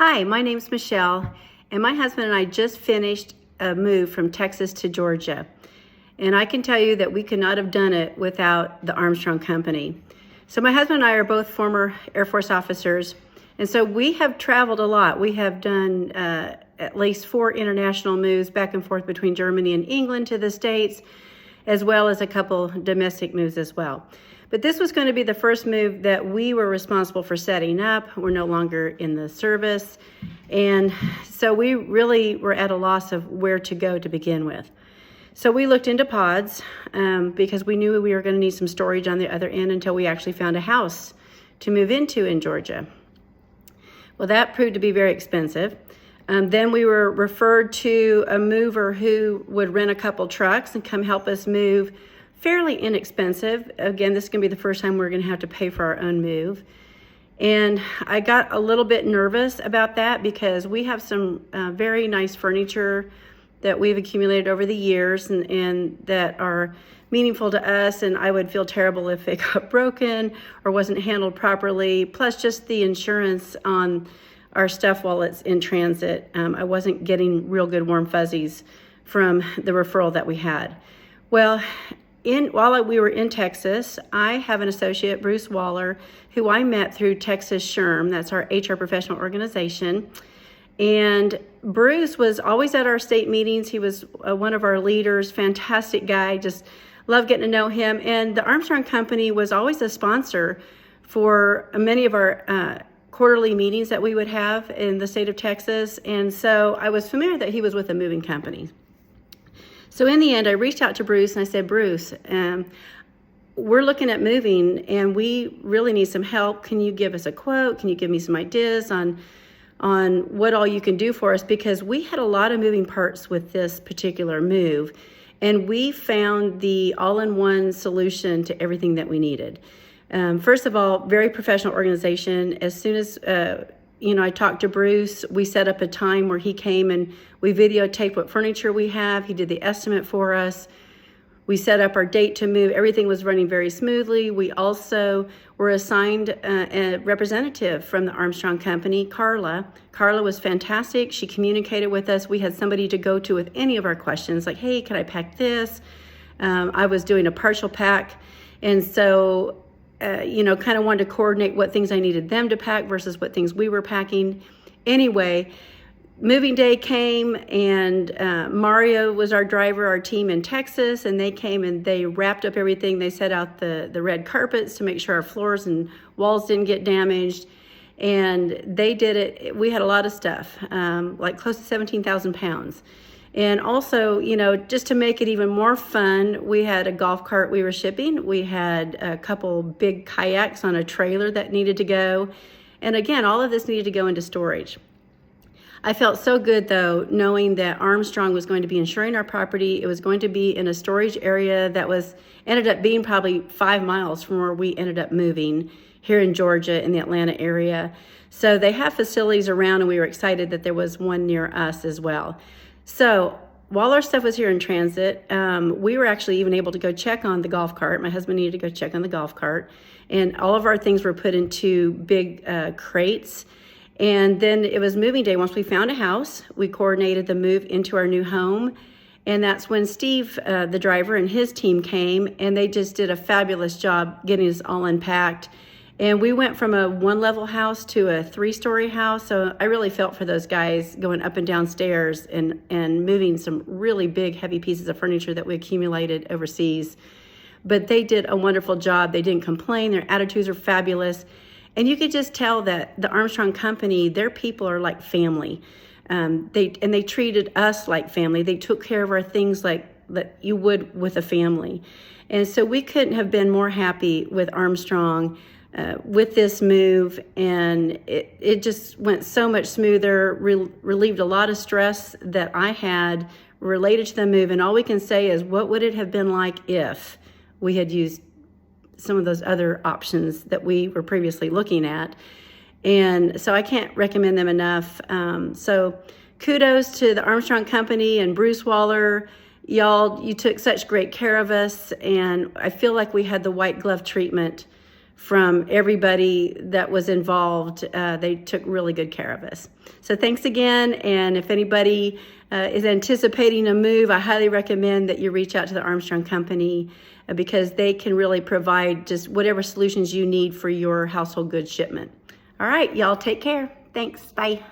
Hi, my name's Michelle, and my husband and I just finished a move from Texas to Georgia. And I can tell you that we could not have done it without the Armstrong Company. So my husband and I are both former Air Force officers, and so we have traveled a lot. We have done at least 4 international moves back and forth between Germany and England to the States, as well as a couple domestic moves as well. But this was going to be the first move that we were responsible for setting up. We're no longer in the service. And so we really were at a loss of where to go to begin with. So we looked into pods because we knew we were going to need some storage on the other end until we actually found a house to move into in Georgia. Well, that proved to be very expensive. Then we were referred to a mover who would rent a couple trucks and come help us move. Fairly inexpensive. Again, this is going to be the first time we're going to have to pay for our own move. And I got a little bit nervous about that because we have some very nice furniture that we've accumulated over the years and that are meaningful to us, and I would feel terrible if it got broken or wasn't handled properly, plus just the insurance on our stuff while it's in transit. I wasn't getting real good warm fuzzies from the referral that we had. Well, while we were in Texas, I have an associate, Bruce Waller, who I met through Texas SHRM. That's our HR professional organization. And Bruce was always at our state meetings. He was one of our leaders, fantastic guy, just loved getting to know him. And the Armstrong Company was always a sponsor for many of our quarterly meetings that we would have in the state of Texas. And so I was familiar that he was with a moving company. So in the end, I reached out to Bruce and I said, Bruce, we're looking at moving and we really need some help. Can you give us a quote? Can you give me some ideas on what all you can do for us? Because we had a lot of moving parts with this particular move, and we found the all-in-one solution to everything that we needed. First of all, very professional organization. As soon as I talked to Bruce, we set up a time where he came and we videotaped what furniture we have. He did the estimate for us. We set up our date to move. Everything was running very smoothly. We also were assigned a representative from the Armstrong Company, Carla. Carla was fantastic. She communicated with us. We had somebody to go to with any of our questions, like, hey, can I pack this? I was doing a partial pack. And so kind of wanted to coordinate what things I needed them to pack versus what things we were packing. Anyway, moving day came, and Mario was our driver, our team in Texas, and they came and they wrapped up everything. They set out the red carpets to make sure our floors and walls didn't get damaged, and they did it. We had a lot of stuff, like close to 17,000 pounds. And also, just to make it even more fun, we had a golf cart we were shipping. We had a couple big kayaks on a trailer that needed to go. And again, all of this needed to go into storage. I felt so good, though, knowing that Armstrong was going to be insuring our property. It was going to be in a storage area that ended up being probably 5 miles from where we ended up moving here in Georgia in the Atlanta area. So they have facilities around, and we were excited that there was one near us as well. So while our stuff was here in transit, we were actually even able to go check on the golf cart. My husband needed to go check on the golf cart. And all of our things were put into big crates. And then it was moving day. Once we found a house, we coordinated the move into our new home. And that's when Steve, the driver, and his team came, and they just did a fabulous job getting us all unpacked. And we went from a 1-level house to a 3-story house. So I really felt for those guys going up and down stairs and moving some really big, heavy pieces of furniture that we accumulated overseas. But they did a wonderful job. They didn't complain. Their attitudes are fabulous. And you could just tell that the Armstrong Company, their people are like family. They treated us like family. They took care of our things like that you would with a family. And so we couldn't have been more happy with Armstrong with this move, and it just went so much smoother, relieved a lot of stress that I had related to the move. And all we can say is, what would it have been like if we had used some of those other options that we were previously looking at? And so I can't recommend them enough. So kudos to the Armstrong Company and Bruce Waller. Y'all, you took such great care of us, and I feel like we had the white glove treatment from everybody that was involved. They took really good care of us. So thanks again. And if anybody is anticipating a move, I highly recommend that you reach out to the Armstrong Company because they can really provide just whatever solutions you need for your household goods shipment. All right, y'all take care. Thanks. Bye.